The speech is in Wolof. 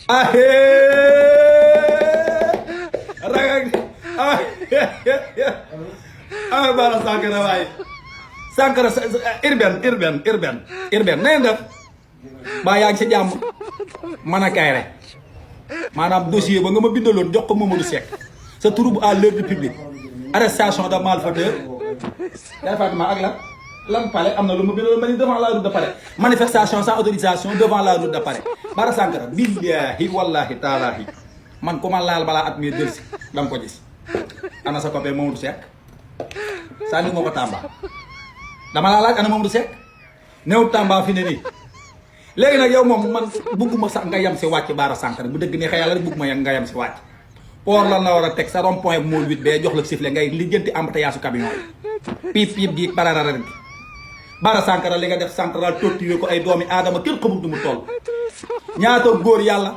ah ragag ah ah Bara Sankara waaye Sankara urbain na nga baa yaa ngi si jàmm man a kay rek maanaam dossier ba nga ma bindaloon jox ko Mamadou Seck sa trouble à l'ordre public arrestation de malfaiteur département ak lan palais am na lu ma bindaloon ma ni devant la route de Palais manifestation sans autorisation devant la route de Palais Bara Sankara billahi wallahi taalahi man ku ma laal balaa at mi delsi da nga ko gis ana sa copain Mamadou Seck sànni moo ko Tamba dama laa laaj ana Mamadou Seck néew Tamba fi ne nii léegi nag yow moom man bugguma sax nga yem si wàcc Bara Sankara bu dëgg ne xëy yàlla rek bugguma nga yem si wàcc poor lan la war a teg sa rond point bu mool 8 bee jox la sifflet ngay lijjanti embouteillage su camion yi piip piip gi pararara gi Bara Sankara li nga def central torturé ko ay doomi aadama kenn xamul du mu toll ñaata góor yàlla